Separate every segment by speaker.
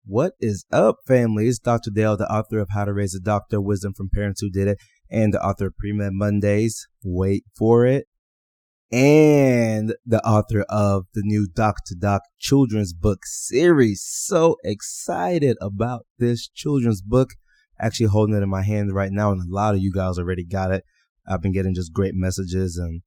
Speaker 1: What is up, family? It's Dr. Dale, the author of How to Raise a Doctor, Wisdom from Parents Who Did It, and the author of Pre-Med Mondays. Wait for it. And the author of the new Doc to Doc children's book series. So excited about this children's book. Actually holding it in my hand right now, and a lot of you guys already got it. I've been getting just great messages, and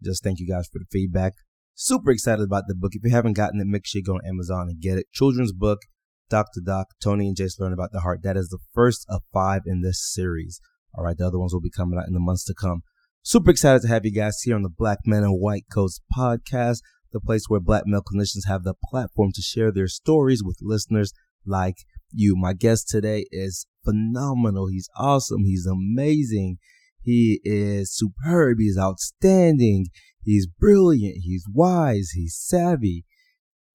Speaker 1: just thank you guys for the feedback. Super excited about the book. If you haven't gotten it, make sure you go on Amazon and get it. Children's book, Doc to Doc, Tony and Jace Learn About the Heart. That is the first of 5 in this series. All right, the other ones will be coming out in the months to come. Super excited to have you guys here on the Black Men in White Coats podcast, the place where Black male clinicians have the platform to share their stories with listeners like you. My guest today is phenomenal. He's awesome. He's amazing. He is superb. He's outstanding. He's brilliant. He's wise. He's savvy.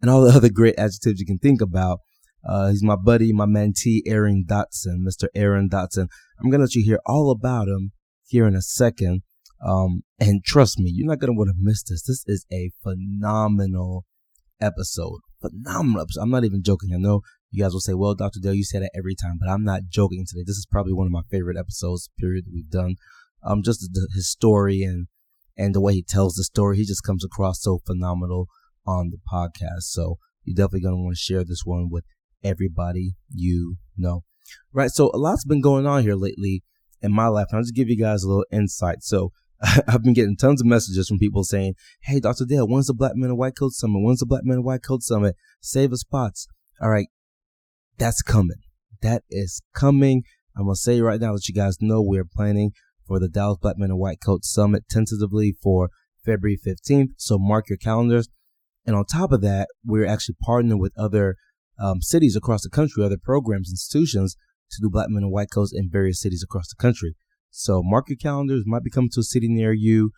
Speaker 1: And all the other great adjectives you can think about. He's my buddy, my mentee, Aaron Dotson, Mr. Aaron Dotson. I'm going to let you hear all about him here in a second. And trust me, you're not going to want to miss this. This is a phenomenal episode. Phenomenal episode. I'm not even joking. I know you guys will say, well, Dr. Dale, you say that every time, but I'm not joking today. This is probably one of my favorite episodes, period, that we've done. Just his story and the way he tells the story, he just comes across so phenomenal on the podcast. So you're definitely going to want to share this one with everybody you know. Right. So a lot's been going on here lately in my life. And I'll just give you guys a little insight. So I've been getting tons of messages from people saying, hey, Dr. Dale, when's the Black Men in White Coat Summit? When's the Black Men in White Coat Summit? Save us spots. All right. That's coming. That is coming. I'm going to say right now that you guys know we're planning for the Dallas Black Men in White Coat Summit tentatively for February 15th. So mark your calendars. And on top of that, we're actually partnering with other cities across the country, other programs, institutions to do Black Men in White Coats in various cities across the country. So mark your calendars. Might be coming to a city near you.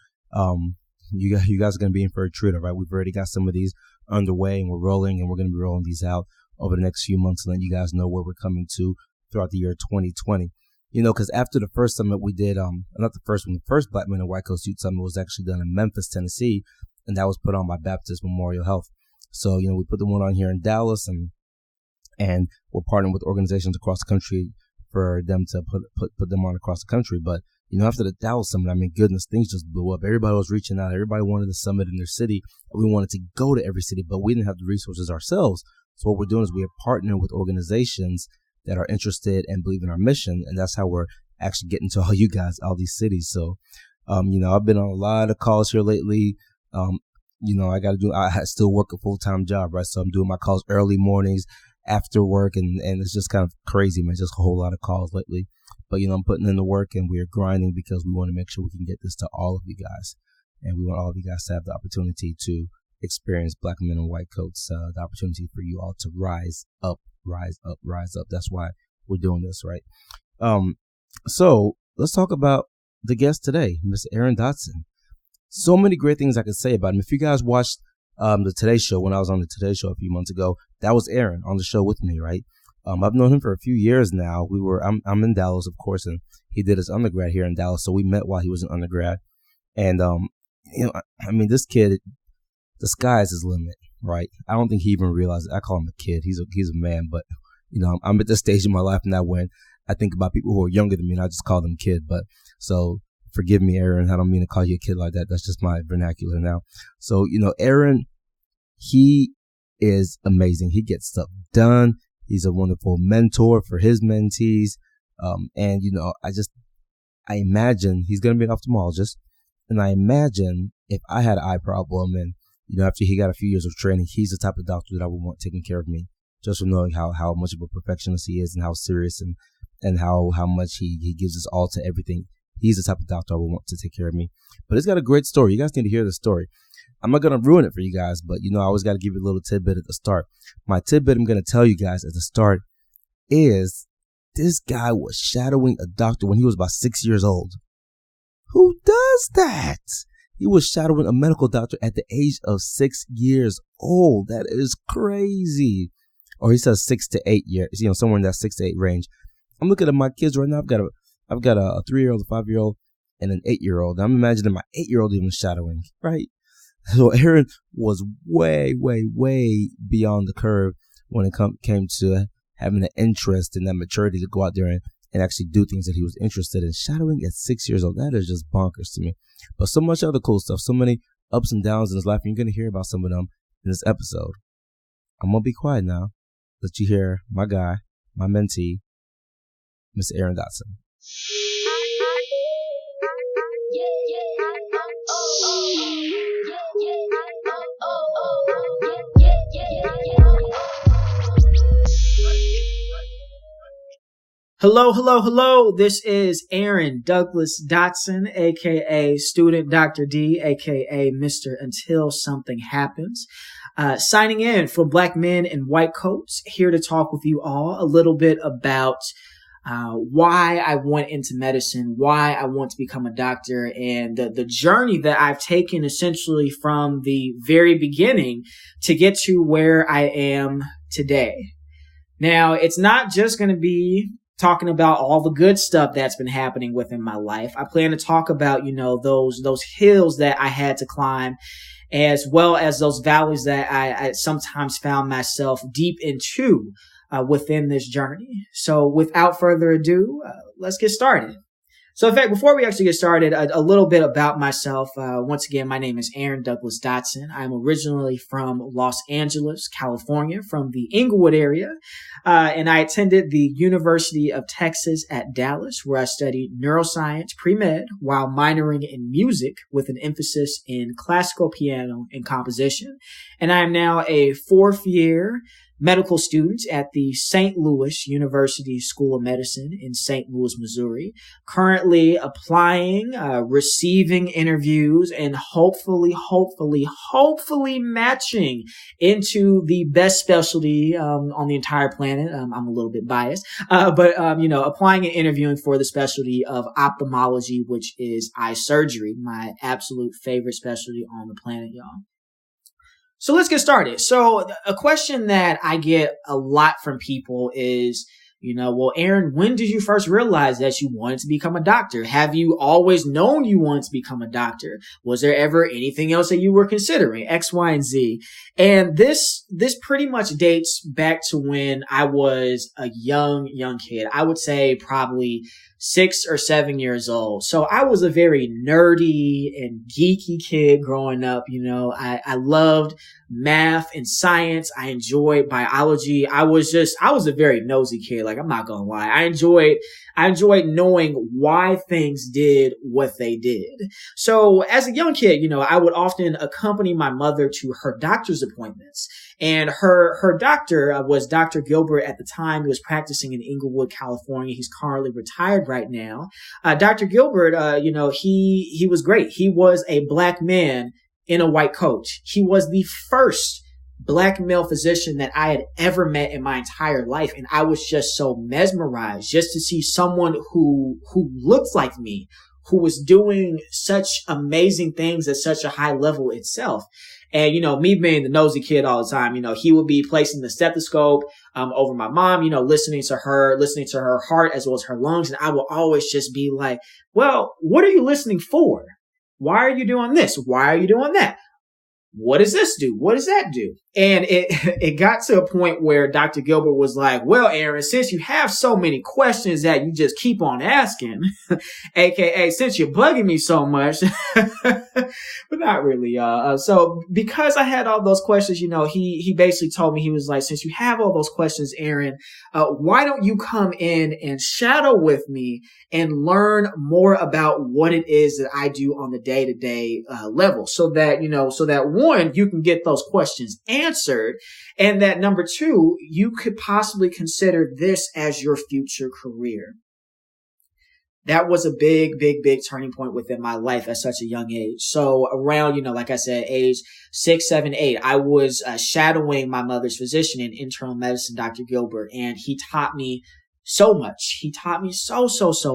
Speaker 1: You guys are going to be in for a treat, all right? We've already got some of these underway, and we're rolling, and we're going to be rolling these out over the next few months and let you guys know where we're coming to throughout the year 2020. You know, because after the first summit we did, not the first one, the first Black Men in White Coats Youth Summit was actually done in Memphis, Tennessee, and that was put on by Baptist Memorial Health. So, you know, we put the one on here in Dallas, and we're partnering with organizations across the country for them to put them on across the country. But, you know, after the Dallas Summit, I mean, goodness, things just blew up. Everybody was reaching out. Everybody wanted the summit in their city. And we wanted to go to every city, but we didn't have the resources ourselves. So what we're doing is we are partnering with organizations that are interested and believe in our mission. And that's how we're actually getting to all you guys, all these cities. So, you know, I've been on a lot of calls here lately. You know, I still work a full-time job, right? So I'm doing my calls early mornings after work, and it's just kind of crazy, man. Just a whole lot of calls lately. But, you know, I'm putting in the work, and we're grinding because we want to make sure we can get this to all of you guys. And we want all of you guys to have the opportunity to experience Black Men in White Coats, the opportunity for you all to rise up, rise up, rise up. That's why we're doing this, right? So let's talk about the guest today, Mr. Aaron Dotson. So many great things I could say about him. If you guys watched the Today Show, when I was on the Today Show a few months ago, that was Aaron on the show with me, right? I've known him for a few years now. I'm in Dallas, of course, and he did his undergrad here in Dallas, so we met while he was in undergrad. And you know, I mean, this kid, the sky's his limit, right? I don't think he even realizes. I call him a kid. He's a man, but you know, I'm at this stage in my life now when I think about people who are younger than me, and I just call them kid. But so forgive me, Aaron. I don't mean to call you a kid like that. That's just my vernacular now. So, you know, Aaron, he is amazing. He gets stuff done. He's a wonderful mentor for his mentees. And, you know, I imagine he's going to be an ophthalmologist. And I imagine if I had an eye problem and, you know, after he got a few years of training, he's the type of doctor that I would want taking care of me, just from knowing how much of a perfectionist he is and how serious and how much he gives his all to everything. He's the type of doctor I would want to take care of me. But it's got a great story. You guys need to hear the story. I'm not going to ruin it for you guys, but, you know, I always got to give you a little tidbit at the start. My tidbit I'm going to tell you guys at the start is this guy was shadowing a doctor when he was about 6 years old. Who does that? He was shadowing a medical doctor at the age of 6 years old. That is crazy. Or he says 6 to 8 years, you know, somewhere in that 6 to 8 range. I'm looking at my kids right now. I've got a 3-year-old, a 5-year-old, and an 8-year-old. I'm imagining my 8-year-old even shadowing, right? So Aaron was way, way, way beyond the curve when it came to having the interest and that maturity to go out there and actually do things that he was interested in. Shadowing at 6 years old, that is just bonkers to me. But so much other cool stuff, so many ups and downs in his life, and you're going to hear about some of them in this episode. I'm going to be quiet now. Let you hear my guy, my mentee, Mr. Aaron Dotson.
Speaker 2: Hello. This is Aaron Douglas Dotson, aka Student Dr. D, aka Mr. Until Something Happens. Signing in for Black Men in White Coats, here to talk with you all a little bit about why I went into medicine, why I want to become a doctor, and the journey that I've taken essentially from the very beginning to get to where I am today. Now, it's not just going to be talking about all the good stuff that's been happening within my life. I plan to talk about, those hills that I had to climb, as well as those valleys that I sometimes found myself deep into within this journey. So without further ado, let's get started. So in fact, before we actually get started, a little bit about myself. Once again, my name is Aaron Douglas Dotson. I'm originally from Los Angeles, California, from the Inglewood area. And I attended the University of Texas at Dallas, where I studied neuroscience pre-med while minoring in music with an emphasis in classical piano and composition. And I am now a fourth year medical student at the St. Louis University School of Medicine in St. Louis, Missouri, currently applying, receiving interviews, and hopefully matching into the best specialty on the entire planet. I'm a little bit biased, but applying and interviewing for the specialty of ophthalmology, which is eye surgery, my absolute favorite specialty on the planet, y'all. So let's get started. So a question that I get a lot from people is, well, Aaron, when did you first realize that you wanted to become a doctor? Have you always known you wanted to become a doctor? Was there ever anything else that you were considering? X, Y, and Z. And this pretty much dates back to when I was a young kid. I would say probably 6 or 7 years old. So I was a very nerdy and geeky kid growing up. I loved math and science. I enjoyed biology. I was a very nosy kid. Like, I'm not going to lie. I enjoyed knowing why things did what they did. So as a young kid, I would often accompany my mother to her doctor's appointments. And her doctor was Dr. Gilbert at the time. He was practicing in Inglewood, California. He's currently retired right now. Dr. Gilbert, he was great. He was a Black man in a white coat. He was the first Black male physician that I had ever met in my entire life. And I was just so mesmerized just to see someone who looked like me, who was doing such amazing things at such a high level itself. And, me being the nosy kid all the time, he would be placing the stethoscope over my mom, listening to her heart as well as her lungs. And I will always just be like, well, what are you listening for? Why are you doing this? Why are you doing that? What does this do? What does that do? And it got to a point where Dr. Gilbert was like, well, Aaron, since you have so many questions that you just keep on asking, aka since you're bugging me so much, but not really. So because I had all those questions, he basically told me, he was like, since you have all those questions, Aaron, why don't you come in and shadow with me and learn more about what it is that I do on the day-to-day level, so that one, you can get those questions answered, and that number two, you could possibly consider this as your future career. That was a big turning point within my life at such a young age. So around, like I said, age 6, 7, 8, I was shadowing my mother's physician in internal medicine, Dr. Gilbert, and he taught me so much. He taught me so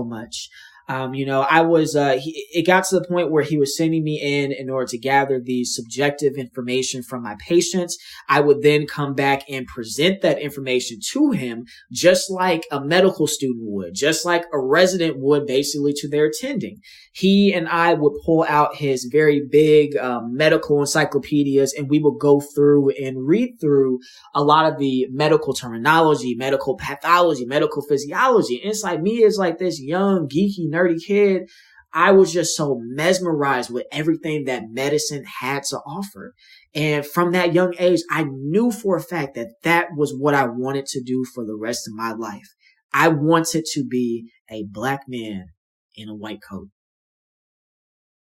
Speaker 2: much. It got to the point where he was sending me in order to gather the subjective information from my patients. I would then come back and present that information to him, just like a medical student would, just like a resident would basically to their attending. He and I would pull out his very big medical encyclopedias, and we would go through and read through a lot of the medical terminology, medical pathology, medical physiology. And it's like me as like this young, geeky, nerdy kid. I was just so mesmerized with everything that medicine had to offer. And from that young age, I knew for a fact that that was what I wanted to do for the rest of my life. I wanted to be a black man in a white coat.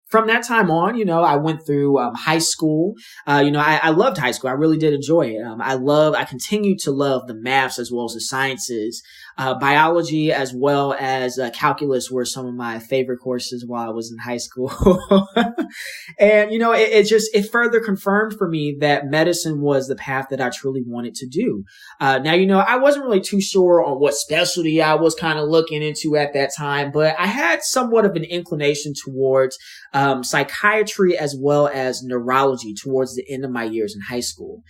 Speaker 2: From that time on, I went through high school. I loved high school. I really did enjoy it. I continue to love the maths as well as the sciences. Biology as well as calculus were some of my favorite courses while I was in high school. And, it further confirmed for me that medicine was the path that I truly wanted to do. Now, I wasn't really too sure on what specialty I was kind of looking into at that time, but I had somewhat of an inclination towards psychiatry as well as neurology towards the end of my years in high school.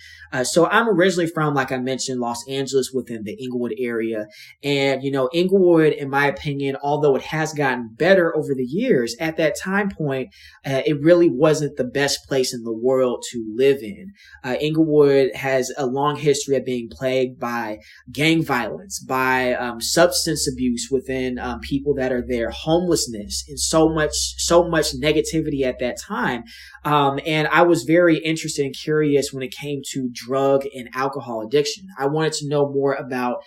Speaker 2: So I'm originally from, like I mentioned, Los Angeles within the Inglewood area. And, Inglewood, in my opinion, although it has gotten better over the years, at that time point, it really wasn't the best place in the world to live in. Inglewood has a long history of being plagued by gang violence, by substance abuse within people that are there, homelessness, and so much negativity at that time. And I was very interested and curious when it came to drug and alcohol addiction. I wanted to know more about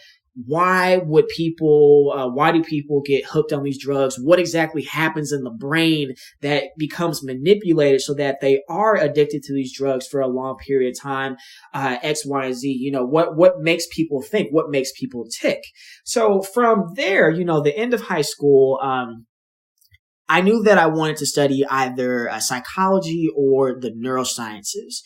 Speaker 2: why do people get hooked on these drugs? What exactly happens in the brain that becomes manipulated so that they are addicted to these drugs for a long period of time? X, Y, and Z, what makes people think? What makes people tick? So from there, the end of high school, I knew that I wanted to study either psychology or the neurosciences.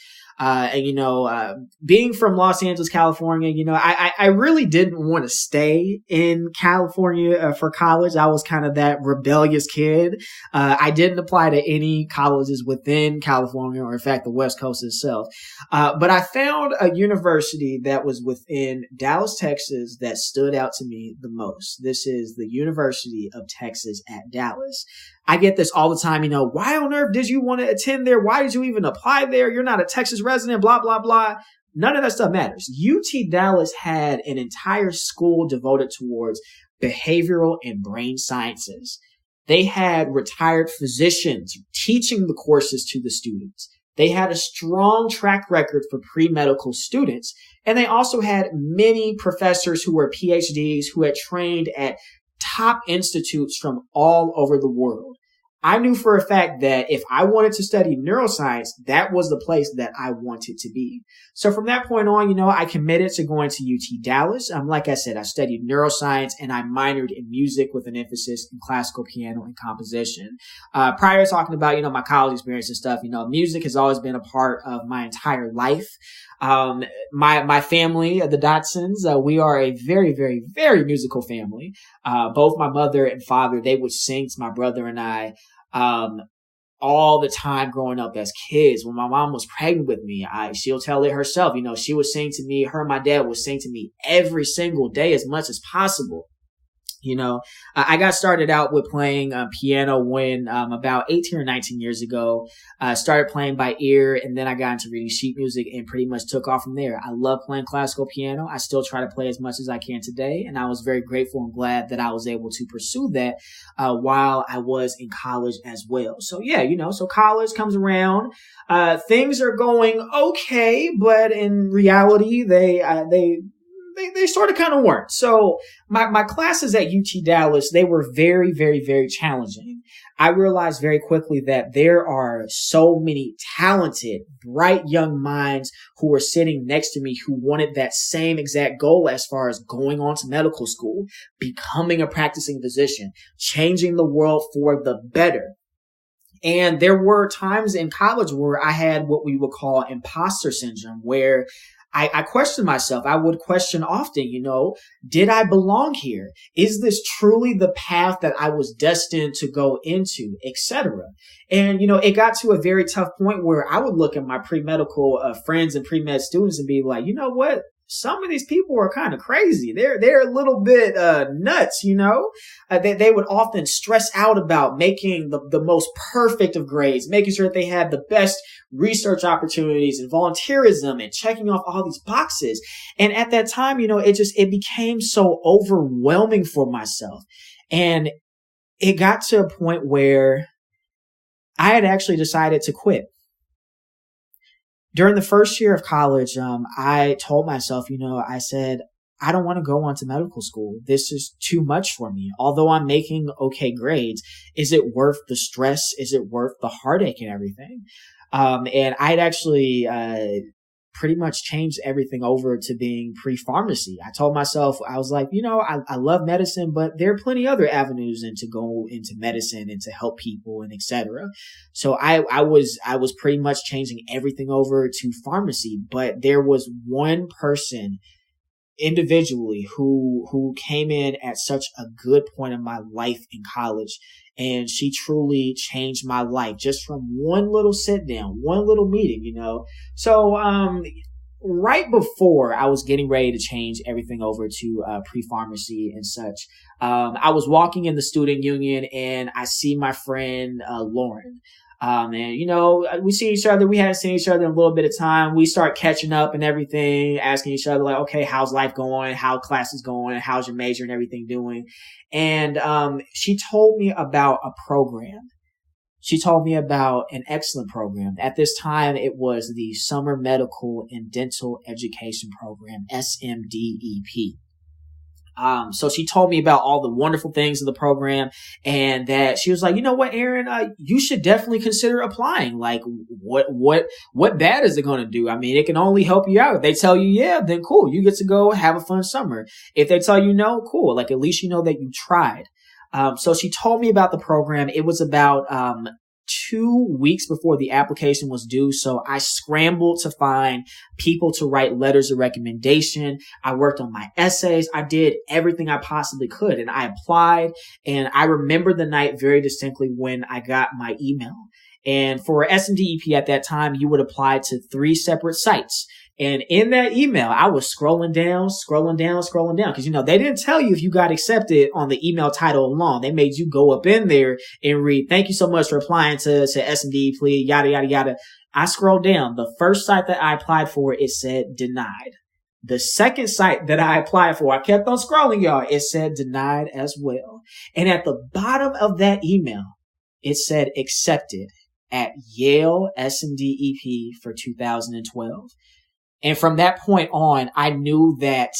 Speaker 2: Being from Los Angeles, California, I really didn't want to stay in California for college. I was kind of that rebellious kid. I didn't apply to any colleges within California or in fact the West Coast itself. But I found a university that was within Dallas, Texas that stood out to me the most. This is the University of Texas at Dallas. I get this all the time, why on earth did you want to attend there? Why did you even apply there? You're not a Texas resident, blah, blah, blah. None of that stuff matters. UT Dallas had an entire school devoted towards behavioral and brain sciences. They had retired physicians teaching the courses to the students. They had a strong track record for pre-medical students. And they also had many professors who were PhDs who had trained at top institutes from all over the world. I knew for a fact that if I wanted to study neuroscience, that was the place that I wanted to be. So from that point on, I committed to going to UT Dallas. Like I said, I studied neuroscience and I minored in music with an emphasis in classical piano and composition. Prior to talking about, my college experience and stuff, music has always been a part of my entire life. My family, the Dotsons, we are a very, very, very musical family. Both my mother and father, they would sing to my brother and I, all the time growing up as kids. When my mom was pregnant with me, she'll tell it herself, she would sing to me, her and my dad would sing to me every single day as much as possible. I got started out with playing piano when about 18 or 19 years ago. I started playing by ear, and then I got into reading sheet music and pretty much took off from there. I love playing classical piano. I still try to play as much as I can today, and I was very grateful and glad that I was able to pursue that while I was in college as well. So yeah, so college comes around. Things are going okay, but in reality, they sort of kind of weren't. So my classes at UT Dallas, they were very, very, very challenging. I realized very quickly that there are so many talented, bright young minds who were sitting next to me who wanted that same exact goal as far as going on to medical school, becoming a practicing physician, changing the world for the better. And there were times in college where I had what we would call imposter syndrome, where I questioned myself. I would question often, did I belong here? Is this truly the path that I was destined to go into, etc.? And, it got to a very tough point where I would look at my pre-medical friends and pre-med students and be like, you know what? Some of these people are kind of crazy. They're a little bit nuts, they would often stress out about making the most perfect of grades, making sure that they had the best research opportunities and volunteerism and checking off all these boxes. And at that time, it became so overwhelming for myself. And it got to a point where I had actually decided to quit. During the first year of college, I told myself, I said, I don't want to go on to medical school. This is too much for me. Although I'm making okay grades, is it worth the stress? Is it worth the heartache and everything? And I'd actually pretty much changed everything over to being pre-pharmacy. I told myself, I was like, I love medicine, but there are plenty other avenues and to go into medicine and to help people and etc. So I was pretty much changing everything over to pharmacy, but there was one person individually who came in at such a good point in my life in college. And she truly changed my life just from one little sit down, one little meeting, So, right before I was getting ready to change everything over to pre-pharmacy and such, I was walking in the student union and I see my friend Lauren. And we see each other. We hadn't seen each other in a little bit of time. We start catching up and everything, asking each other like, okay, how's life going? How class is going? How's your major and everything doing? And she told me about a program. She told me about an excellent program. At this time, it was the Summer Medical and Dental Education Program, SMDEP. So she told me about all the wonderful things of the program and that she was like, you know what, Aaron, you should definitely consider applying. Like what bad is it going to do? I mean, it can only help you out. If they tell you, yeah, then cool. You get to go have a fun summer. If they tell you no, cool. Like at least you know that you tried. So she told me about the program. It was about, 2 weeks before the application was due. So I scrambled to find people to write letters of recommendation. I worked on my essays. I did everything I possibly could and I applied. And I remember the night very distinctly when I got my email. And for SMDEP at that time, you would apply to 3 separate sites. And in that email, I was scrolling down. Cause they didn't tell you if you got accepted on the email title alone. They made you go up in there and read, thank you so much for applying to SMD, please, yada, yada, yada. I scrolled down. The first site that I applied for, it said denied. The second site that I applied for, I kept on scrolling, y'all. It said denied as well. And at the bottom of that email, it said accepted at Yale SMDEP for 2012. And from that point on, I knew that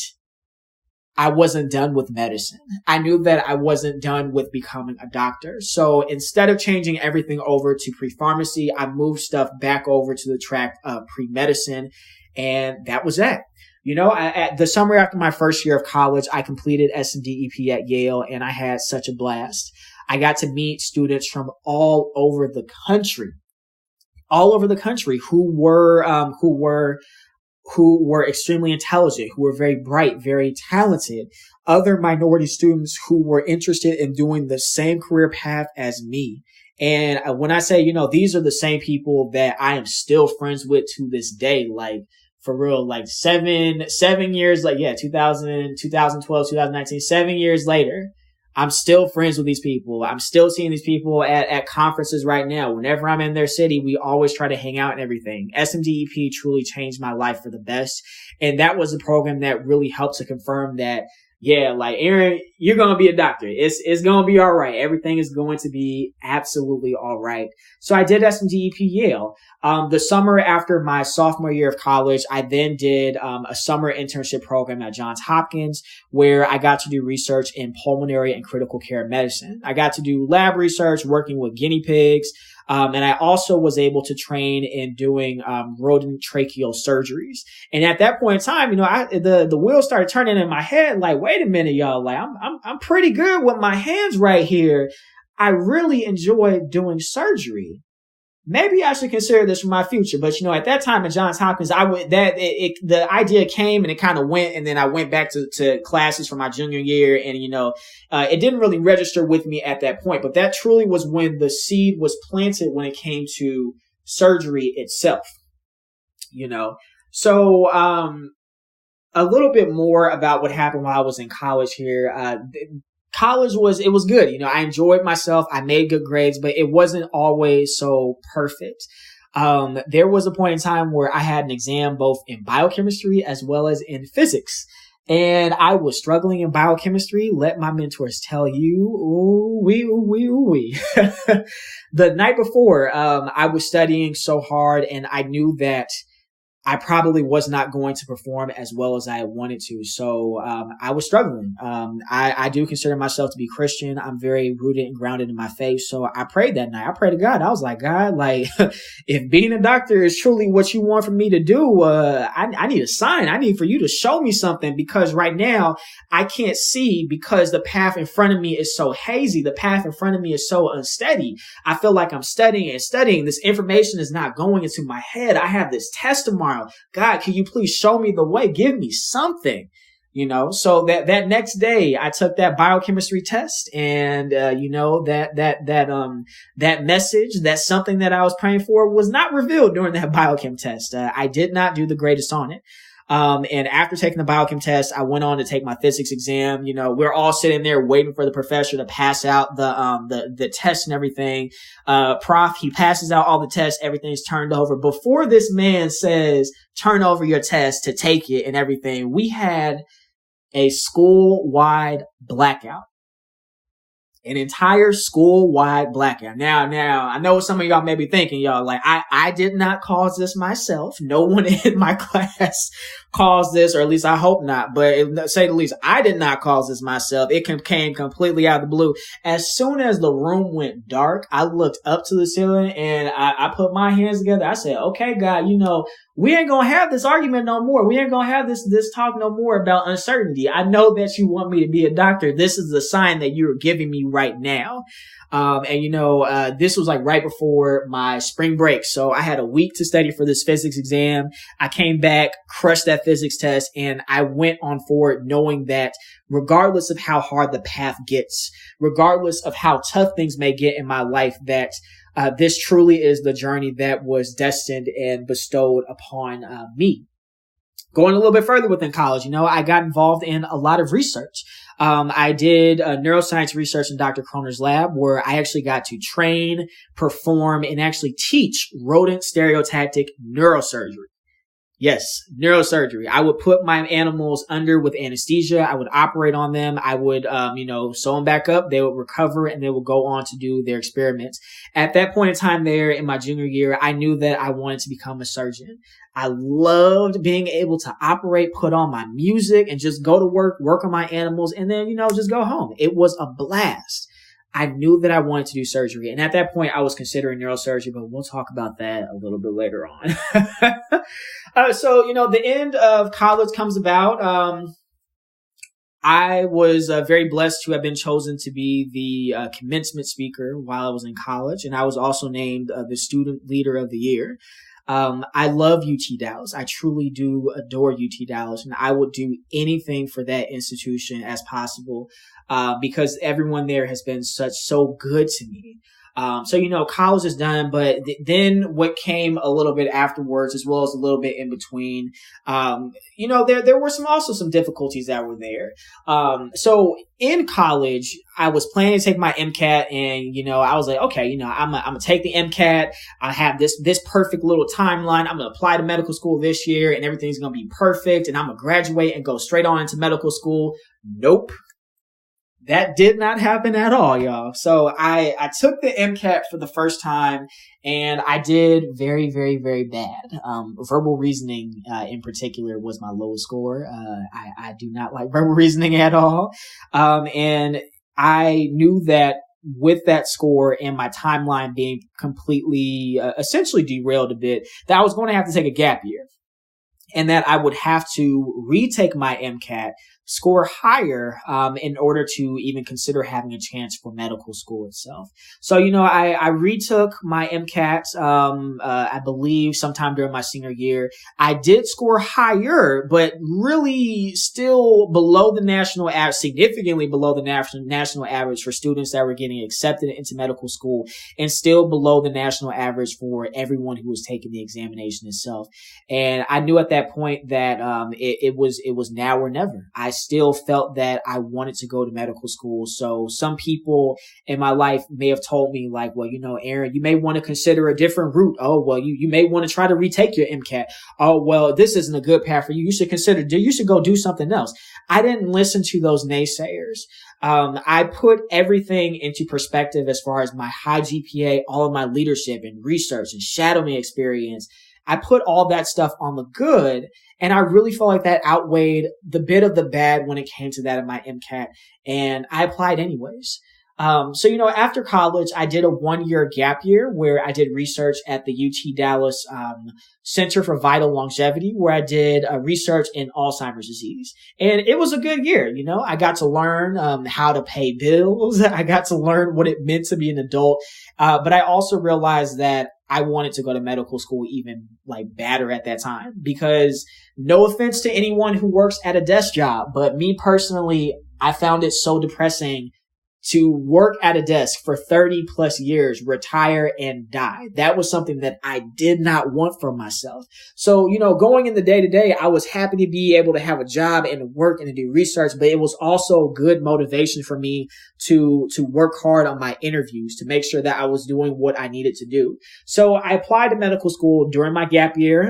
Speaker 2: I wasn't done with medicine. I knew that I wasn't done with becoming a doctor. So instead of changing everything over to pre-pharmacy, I moved stuff back over to the track of pre-medicine. And that was that. At the summer after my first year of college, I completed SMDEP at Yale and I had such a blast. I got to meet students from all over the country who were extremely intelligent, who were very bright, very talented, other minority students who were interested in doing the same career path as me. And when I say, these are the same people that I am still friends with to this day, like for real, like 7 years, 2012, 2019, 7 years later, I'm still friends with these people. I'm still seeing these people at conferences right now. Whenever I'm in their city, we always try to hang out and everything. SMDEP truly changed my life for the best. And that was a program that really helped to confirm that, yeah, like Aaron, you're going to be a doctor. It's going to be all right. Everything is going to be absolutely all right. So I did SMDEP Yale. The summer after my sophomore year of college, I then did a summer internship program at Johns Hopkins where I got to do research in pulmonary and critical care medicine. I got to do lab research, working with guinea pigs. And I also was able to train in doing rodent tracheal surgeries. And at that point in time, the wheels started turning in my head. Like, wait a minute, y'all. Like, I'm pretty good with my hands right here. I really enjoy doing surgery. maybe I should consider this for my future. But, at that time at Johns Hopkins, the idea came and it kind of went. And then I went back to classes for my junior year. And, it didn't really register with me at that point. But that truly was when the seed was planted when it came to surgery itself, So, a little bit more about what happened while I was in college here. College was good. I enjoyed myself. I made good grades, but it wasn't always so perfect. There was a point in time where I had an exam both in biochemistry as well as in physics. And I was struggling in biochemistry. Let my mentors tell you, ooh wee. The night before, I was studying so hard and I knew that I probably was not going to perform as well as I wanted to. So I was struggling. I do consider myself to be Christian. I'm very rooted and grounded in my faith. So I prayed that night. I prayed to God. I was like, God, if being a doctor is truly what you want for me to do, I need a sign. I need for you to show me something, because right now I can't see, because the path in front of me is so hazy. The path in front of me is so unsteady. I feel like I'm studying and studying. This information is not going into my head. I have this test tomorrow. God, can you please show me the way? Give me something, So that next day I took that biochemistry test, and that message, that something that I was praying for, was not revealed during that biochem test. I did not do the greatest on it. And after taking the biochem test, I went on to take my physics exam. We're all sitting there waiting for the professor to pass out the test and everything. Prof, he passes out all the tests. Everything's turned over. Before this man says, turn over your test to take it and everything, we had a school-wide blackout. An entire school-wide blackout. Now, I know some of y'all may be thinking, I did not cause this myself. No one in my class caused this, or at least I hope not. But to say the least, I did not cause this myself. It came completely out of the blue. As soon as the room went dark, I looked up to the ceiling and I put my hands together. I said, okay, God, we ain't going to have this argument no more. We ain't going to have this talk no more about uncertainty. I know that you want me to be a doctor. This is the sign that you're giving me right now. This was right before my spring break. So I had a week to study for this physics exam. I came back, crushed that physics test, and I went on forward knowing that regardless of how hard the path gets, regardless of how tough things may get in my life, that this truly is the journey that was destined and bestowed upon me. Going a little bit further within college, I got involved in a lot of research. I did neuroscience research in Dr. Kroner's lab, where I actually got to train, perform, and actually teach rodent stereotactic neurosurgery. Yes, neurosurgery. I would put my animals under with anesthesia. I would operate on them. I would, sew them back up. They would recover and they would go on to do their experiments. At that point in time there in my junior year, I knew that I wanted to become a surgeon. I loved being able to operate, put on my music, and just go to work on my animals, and then, just go home. It was a blast. I knew that I wanted to do surgery. And at that point, I was considering neurosurgery, but we'll talk about that a little bit later on. The end of college comes about. I was very blessed to have been chosen to be the commencement speaker while I was in college. And I was also named the student leader of the year. I love UT Dallas. I truly do adore UT Dallas, and I would do anything for that institution as possible, because everyone there has been so good to me. College is done, but then what came a little bit afterwards, as well as a little bit in between, there were some difficulties that were there. So in college, I was planning to take my MCAT, and, I was like, okay, I'm gonna take the MCAT. I have this perfect little timeline. I'm gonna apply to medical school this year and everything's gonna be perfect. And I'm gonna graduate and go straight on into medical school. Nope. That did not happen at all, y'all. So I took the MCAT for the first time, and I did very, very, very bad. Verbal reasoning, in particular, was my lowest score. I do not like verbal reasoning at all. And I knew that with that score and my timeline being completely, essentially derailed a bit, that I was going to have to take a gap year, and that I would have to retake my MCAT score higher in order to even consider having a chance for medical school itself. So, I retook my MCAT, I believe sometime during my senior year. I did score higher, but really still below the national average, significantly below the national average for students that were getting accepted into medical school, and still below the national average for everyone who was taking the examination itself. And I knew at that point that it was now or never. I still felt that I wanted to go to medical school. So some people in my life may have told me like, well, Aaron, you may want to consider a different route. Oh, well, you may want to try to retake your MCAT. Oh, well, this isn't a good path for you. You should go do something else. I didn't listen to those naysayers. I put everything into perspective as far as my high GPA, all of my leadership and research and shadowing experience. I put all that stuff on the good, and I really felt like that outweighed the bit of the bad when it came to that in my MCAT, and I applied anyways. So, after college, I did a 1-year gap year where I did research at the UT Dallas Center for Vital Longevity, where I did research in Alzheimer's disease. And it was a good year. I got to learn how to pay bills. I got to learn what it meant to be an adult. But I also realized that I wanted to go to medical school even like badder at that time, because no offense to anyone who works at a desk job, but me personally, I found it so depressing to work at a desk for 30 plus years, retire and die. That was something that I did not want for myself. So, going in the day to day, I was happy to be able to have a job and work and to do research, but it was also good motivation for me to work hard on my interviews, to make sure that I was doing what I needed to do. So I applied to medical school during my gap year.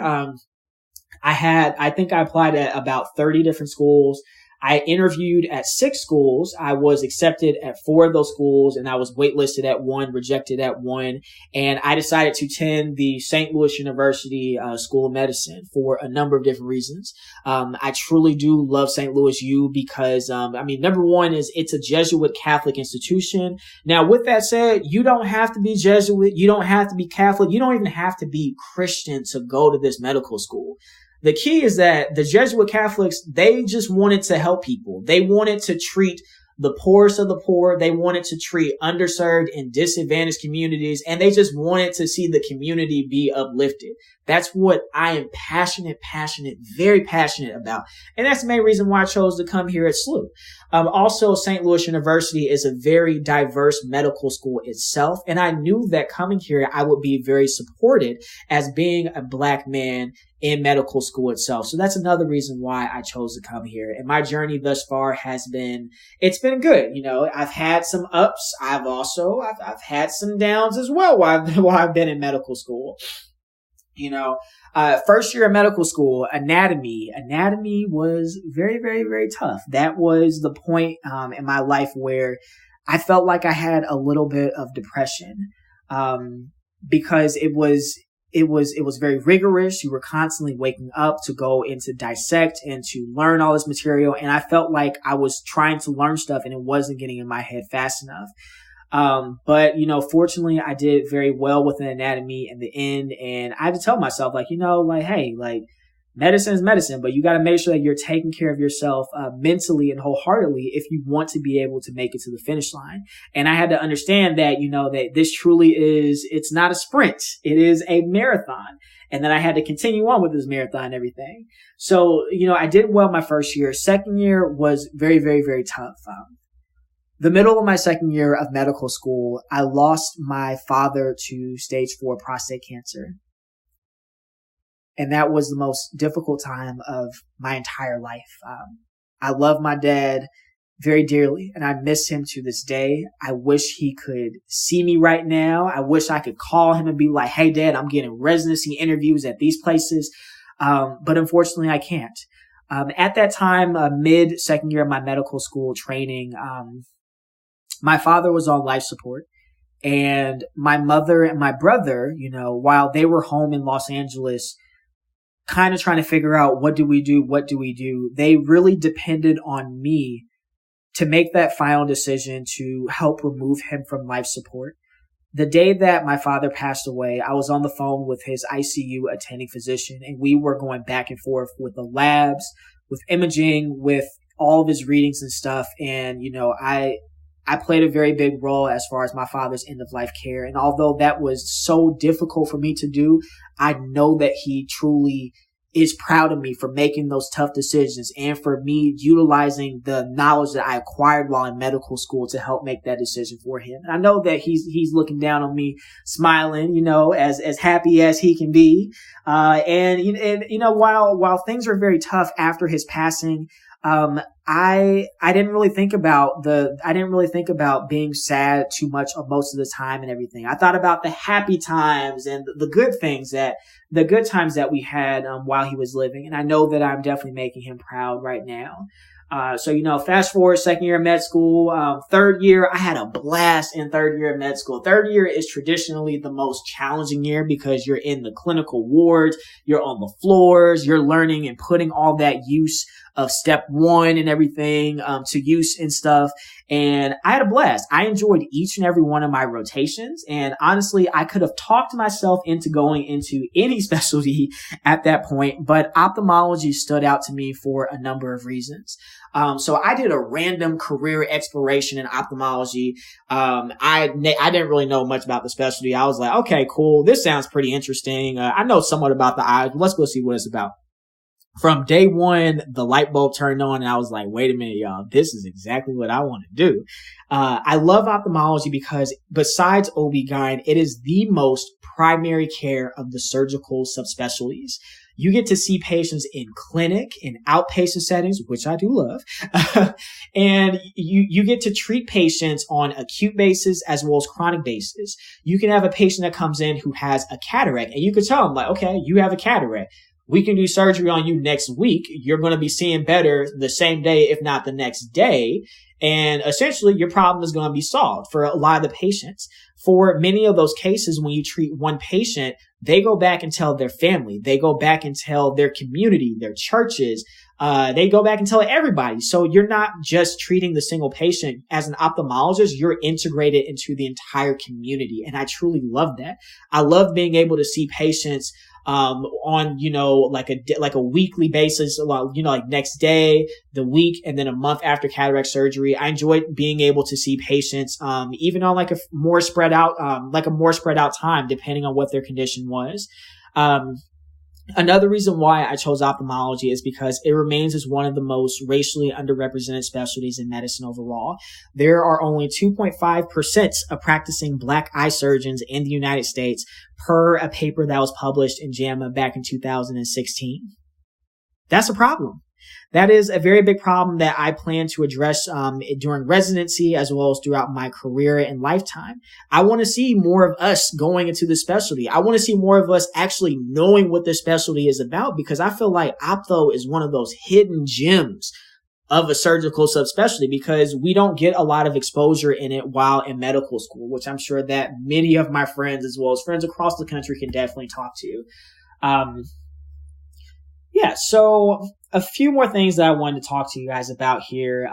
Speaker 2: I think I applied at about 30 different schools. I interviewed at 6 schools. I was accepted at 4 of those schools, and I was waitlisted at 1, rejected at 1. And I decided to attend the St. Louis University School of Medicine for a number of different reasons. I truly do love St. Louis U because, number one is it's a Jesuit Catholic institution. Now, with that said, you don't have to be Jesuit. You don't have to be Catholic. You don't even have to be Christian to go to this medical school. The key is that the Jesuit Catholics, they just wanted to help people. They wanted to treat the poorest of the poor. They wanted to treat underserved and disadvantaged communities, and they just wanted to see the community be uplifted. That's what I am very passionate about. And that's the main reason why I chose to come here at SLU. Also, St. Louis University is a very diverse medical school itself. And I knew that coming here, I would be very supported as being a Black man in medical school itself. So that's another reason why I chose to come here. And my journey thus far it's been good. I've had some ups. I've had some downs as well while I've been in medical school. First year of medical school, anatomy was very, very, very tough. That was the point, in my life where I felt like I had a little bit of depression, because it was very rigorous. You were constantly waking up to go and to dissect and to learn all this material. And I felt like I was trying to learn stuff and it wasn't getting in my head fast enough. But fortunately I did very well with an anatomy in the end. And I had to tell myself hey, medicine is medicine, but you got to make sure that you're taking care of yourself, mentally and wholeheartedly if you want to be able to make it to the finish line. And I had to understand that, that this truly it's not a sprint. It is a marathon. And then I had to continue on with this marathon and everything. So, I did well my first year. Second year was very, very, very tough. The middle of my second year of medical school, I lost my father to stage 4 prostate cancer. And that was the most difficult time of my entire life. I love my dad very dearly, and I miss him to this day. I wish he could see me right now. I wish I could call him and be like, hey, Dad, I'm getting residency interviews at these places. But unfortunately, I can't. At that time, mid second year of my medical school training, my father was on life support, and my mother and my brother, while they were home in Los Angeles, kind of trying to figure out what do we do, they really depended on me to make that final decision to help remove him from life support. The day that my father passed away, I was on the phone with his ICU attending physician, and we were going back and forth with the labs, with imaging, with all of his readings and stuff. And, I played a very big role as far as my father's end of life care. And although that was so difficult for me to do, I know that he truly is proud of me for making those tough decisions and for me utilizing the knowledge that I acquired while in medical school to help make that decision for him. And I know that he's looking down on me, smiling, as happy as he can be. While things were very tough after his passing, I didn't really think about being sad too much of most of the time and everything. I thought about the happy times and the good times that we had, while he was living. And I know that I'm definitely making him proud right now. Fast forward second year of med school, third year, I had a blast in third year of med school. Third year is traditionally the most challenging year because you're in the clinical wards, you're on the floors, you're learning and putting all that use of step one and everything, to use and stuff. And I had a blast. I enjoyed each and every one of my rotations. And honestly, I could have talked myself into going into any specialty at that point, but ophthalmology stood out to me for a number of reasons. So I did a random career exploration in ophthalmology. I didn't really know much about the specialty. I was like, okay, cool. This sounds pretty interesting. I know somewhat about the eyes. Let's go see what it's about. From day one, the light bulb turned on and I was like, wait a minute, y'all, this is exactly what I want to do. I love ophthalmology because besides OB-GYN, it is the most primary care of the surgical subspecialties. You get to see patients in clinic, in outpatient settings, which I do love. And you get to treat patients on acute basis as well as chronic basis. You can have a patient that comes in who has a cataract and you could tell them like, okay, you have a cataract. We can do surgery on you next week. You're going to be seeing better the same day, if not the next day. And essentially your problem is going to be solved for a lot of the patients. For many of those cases, when you treat one patient, they go back and tell their family. They go back and tell their community, their churches. They go back and tell everybody. So you're not just treating the single patient. As an ophthalmologist, you're integrated into the entire community. And I truly love that. I love being able to see patients on, like a weekly basis, like next day, the week, and then a month after cataract surgery. I enjoyed being able to see patients, even on like a more spread out time, depending on what their condition was. Another reason why I chose ophthalmology is because it remains as one of the most racially underrepresented specialties in medicine overall. There are only 2.5% of practicing Black eye surgeons in the United States per a paper that was published in JAMA back in 2016. That's a problem. That is a very big problem that I plan to address during residency as well as throughout my career and lifetime. I want to see more of us going into the specialty. I want to see more of us actually knowing what the specialty is about because I feel like ophtho is one of those hidden gems of a surgical subspecialty because we don't get a lot of exposure in it while in medical school, which I'm sure that many of my friends as well as friends across the country can definitely talk to. So a few more things that I wanted to talk to you guys about here.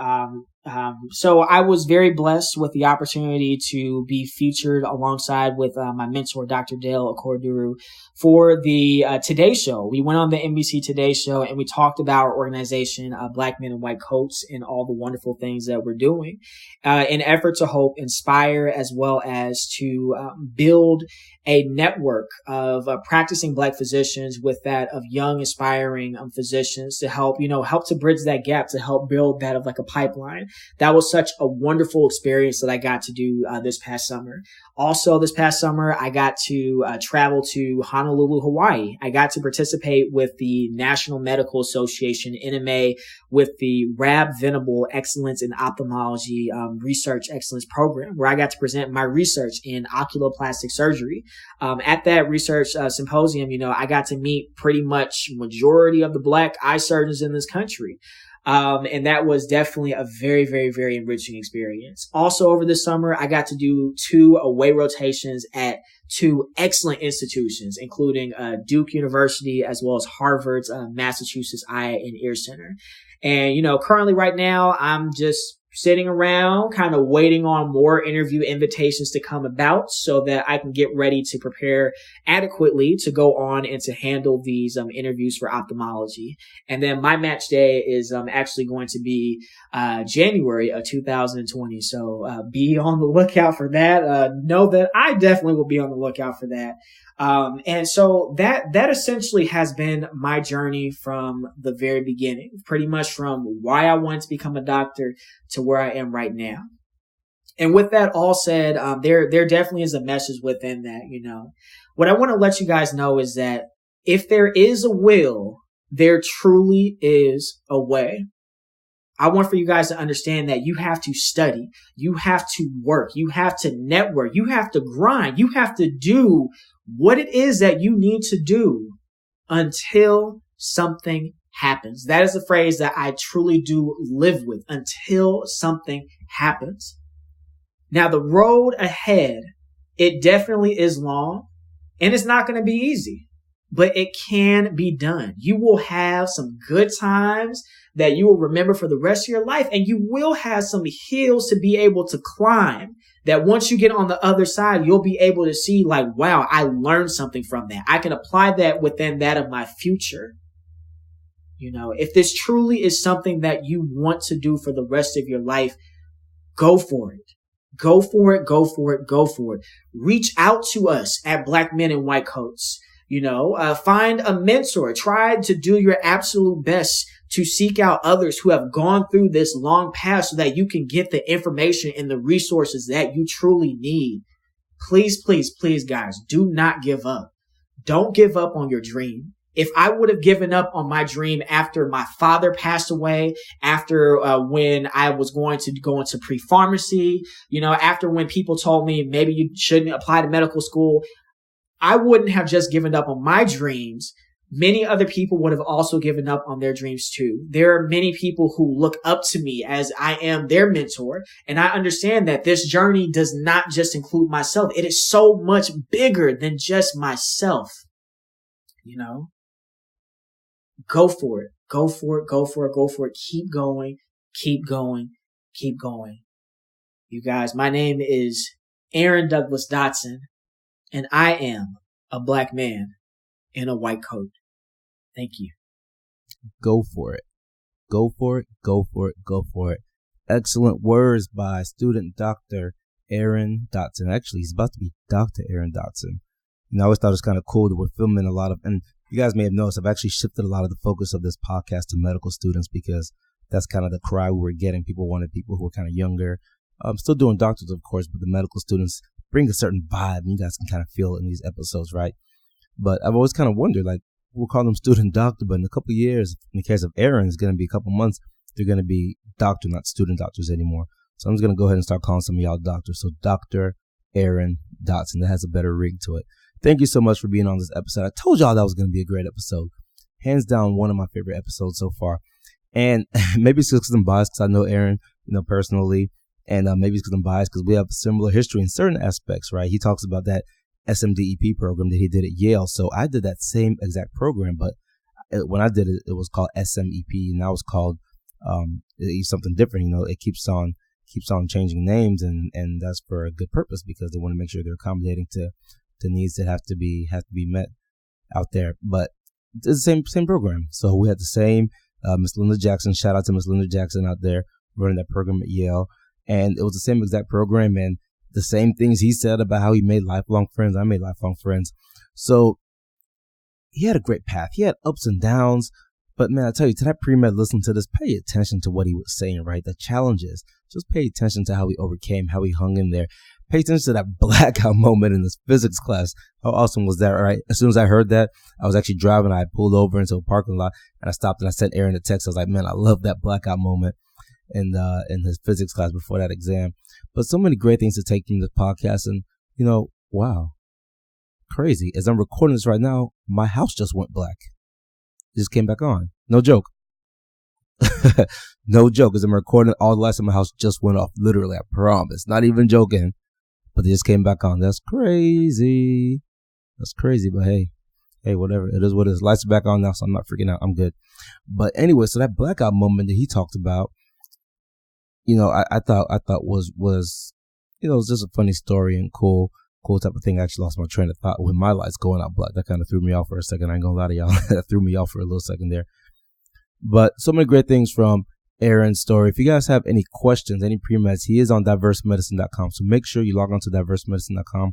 Speaker 2: So I was very blessed with the opportunity to be featured alongside with my mentor, Dr. Dale Akorduru, for the Today Show. We went on the NBC Today Show and we talked about our organization, Black Men in White Coats, and all the wonderful things that we're doing in effort to help inspire as well as to build a network of practicing Black physicians with that of young aspiring physicians to help to bridge that gap, to help build that of like a pipeline. That was such a wonderful experience that I got to do this past summer. Also, this past summer, I got to travel to Honolulu, Hawaii. I got to participate with the National Medical Association, NMA, with the RAB Venable Excellence in Ophthalmology Research Excellence Program, where I got to present my research in oculoplastic surgery. At that research symposium, I got to meet pretty much majority of the Black eye surgeons in this country. And that was definitely a very, very, very enriching experience. Also over the summer, I got to do 2 away rotations at 2 excellent institutions, including Duke University as well as Harvard's Massachusetts Eye and Ear Center. And, currently right now, I'm just sitting around, kind of waiting on more interview invitations to come about so that I can get ready to prepare adequately to go on and to handle these interviews for ophthalmology. And then my match day is actually going to be January of 2020. So be on the lookout for that. Know that I definitely will be on the lookout for that. And so that essentially has been my journey from the very beginning, pretty much from why I wanted to become a doctor to where I am right now. And with that all said, there definitely is a message within that, what I want to let you guys know is that if there is a will, there truly is a way. I want for you guys to understand that you have to study, you have to work, you have to network, you have to grind, you have to do what it is that you need to do until something happens. That is a phrase that I truly do live with, until something happens. Now, the road ahead, it definitely is long and it's not going to be easy, but it can be done. You will have some good times that you will remember for the rest of your life, and you will have some hills to be able to climb that once you get on the other side, you'll be able to see like, wow, I learned something from that. I can apply that within that of my future. If this truly is something that you want to do for the rest of your life, go for it. Go for it. Go for it. Go for it. Reach out to us at Black Men in White Coats. Find a mentor. Try to do your absolute best to seek out others who have gone through this long path so that you can get the information and the resources that you truly need. Please, please, please, guys, do not give up. Don't give up on your dream. If I would have given up on my dream after my father passed away, after when I was going to go into pre-pharmacy, after when people told me maybe you shouldn't apply to medical school, I wouldn't have just given up on my dreams. Many other people would have also given up on their dreams too. There are many people who look up to me as I am their mentor. And I understand that this journey does not just include myself. It is so much bigger than just myself. Go for it. Go for it. Go for it. Go for it. Keep going. Keep going. Keep going. You guys, my name is Aaron Douglas Dotson, and I am a Black man in a white coat. Thank you.
Speaker 1: Go for it. Go for it. Go for it. Go for it. Excellent words by student Dr. Aaron Dotson. Actually, he's about to be Dr. Aaron Dotson. And I always thought it was kind of cool that we're filming a lot of, and you guys may have noticed, I've actually shifted a lot of the focus of this podcast to medical students because that's kind of the cry we were getting. People wanted people who were kind of younger. I'm still doing doctors, of course, but the medical students bring a certain vibe. And you guys can kind of feel it in these episodes, right? But I've always kind of wondered, like, we'll call them student doctor, but in a couple of years, in the case of Aaron, it's going to be a couple months, they're going to be doctor, not student doctors anymore. So I'm just going to go ahead and start calling some of y'all doctors. So Dr. Aaron Dotson, that has a better ring to it. Thank you so much for being on this episode. I told y'all that was going to be a great episode. Hands down, one of my favorite episodes so far. And maybe it's because I'm biased because I know Aaron, personally. And maybe it's because I'm biased because we have similar history in certain aspects, right? He talks about that SMDEP program that he did at Yale. So I did that same exact program, but when I did it, it was called SMEP, and now it's called something different. It keeps on changing names, and that's for a good purpose because they want to make sure they're accommodating to needs that have to be met out there. But it's the same program. So we had the same Miss Linda Jackson. Shout out to Miss Linda Jackson out there running that program at Yale, and it was the same exact program and the same things he said about how he made lifelong friends. I made lifelong friends. So he had a great path. He had ups and downs. But man, I tell you, to that pre-med, listen to this, pay attention to what he was saying, right? The challenges. Just pay attention to how he overcame, how he hung in there. Pay attention to that blackout moment in this physics class. How awesome was that, right? As soon as I heard that, I was actually driving. I pulled over into a parking lot and I stopped and I sent Aaron a text. I was like, man, I love that blackout moment in his physics class before that exam. But so many great things to take from this podcast. And, wow, crazy. As I'm recording this right now, my house just went black. It just came back on. No joke. No joke. As I'm recording, all the lights in my house just went off. Literally, I promise. Not even joking. But they just came back on. That's crazy. That's crazy. But hey, whatever. It is what it is. Lights are back on now, so I'm not freaking out. I'm good. But anyway, so that blackout moment that he talked about, I thought was it was just a funny story and cool type of thing. I actually lost my train of thought with my lights going out black. That kind of threw me off for a second. I ain't gonna lie to y'all. That threw me off for a little second there. But so many great things from Aaron's story. If you guys have any questions, any pre-meds, he is on diversemedicine.com. So make sure you log on to diversemedicine.com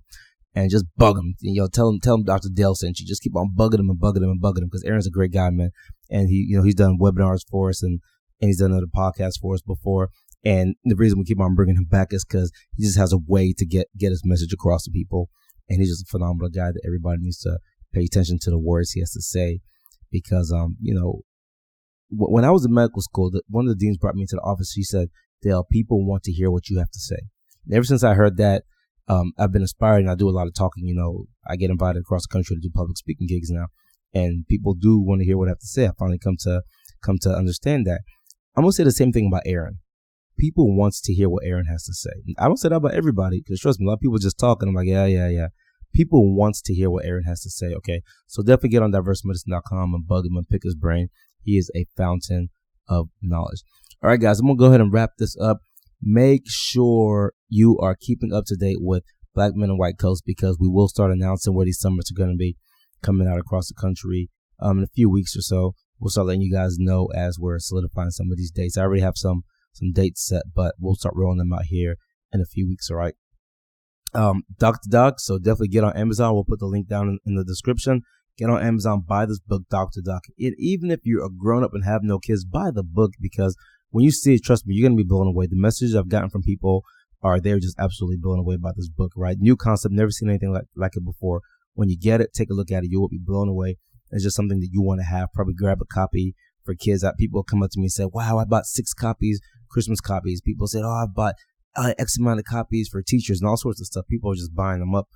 Speaker 1: and just bug him. Tell him Dr. Dale sent you. Just keep on bugging him because Aaron's a great guy, man. And he's done webinars for us and he's done other podcasts for us before. And the reason we keep on bringing him back is because he just has a way to get his message across to people. And he's just a phenomenal guy that everybody needs to pay attention to the words he has to say. Because, when I was in medical school, one of the deans brought me into the office. She said, Dale, people want to hear what you have to say. And ever since I heard that, I've been inspired and I do a lot of talking. I get invited across the country to do public speaking gigs now. And people do want to hear what I have to say. I finally come to understand that. I'm going to say the same thing about Aaron. People wants to hear what Aaron has to say. I don't say that about everybody because trust me, a lot of people just talk and I'm like, yeah. People wants to hear what Aaron has to say. Okay. So definitely get on diversemedicine.com and bug him and pick his brain. He is a fountain of knowledge. All right, guys, I'm going to go ahead and wrap this up. Make sure you are keeping up to date with Black Men in White Coats because we will start announcing where these summits are going to be coming out across the country in a few weeks or so. We'll start letting you guys know as we're solidifying some of these dates. I already have some dates set, but we'll start rolling them out here in a few weeks, all right? Dr. Doc, so definitely get on Amazon. We'll put the link down in the description. Get on Amazon, buy this book, Dr. Doc. Even if you're a grown-up and have no kids, buy the book because when you see it, trust me, you're going to be blown away. The messages I've gotten from people they're just absolutely blown away by this book, right? New concept, never seen anything like it before. When you get it, take a look at it. You will be blown away. It's just something that you want to have. Probably grab a copy for kids. People come up to me and say, wow, I bought 6 copies, Christmas copies. People said, I bought X amount of copies for teachers and all sorts of stuff. People are just buying them up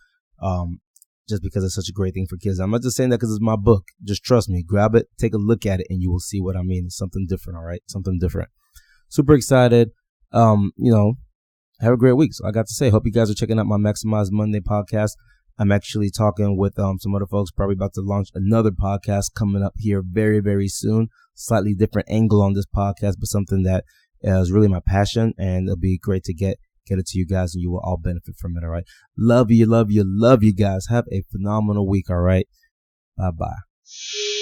Speaker 1: just because it's such a great thing for kids. I'm not just saying that because it's my book. Just trust me. Grab it, take a look at it, and you will see what I mean. It's something different, all right? Something different. Super excited. Have a great week. So I got to say, hope you guys are checking out my Maximize Monday podcast. I'm actually talking with some other folks, probably about to launch another podcast coming up here very, very soon. Slightly different angle on this podcast, but something that is really my passion, and it'll be great to get it to you guys, and you will all benefit from it, all right? Love you guys. Have a phenomenal week, all right? Bye-bye.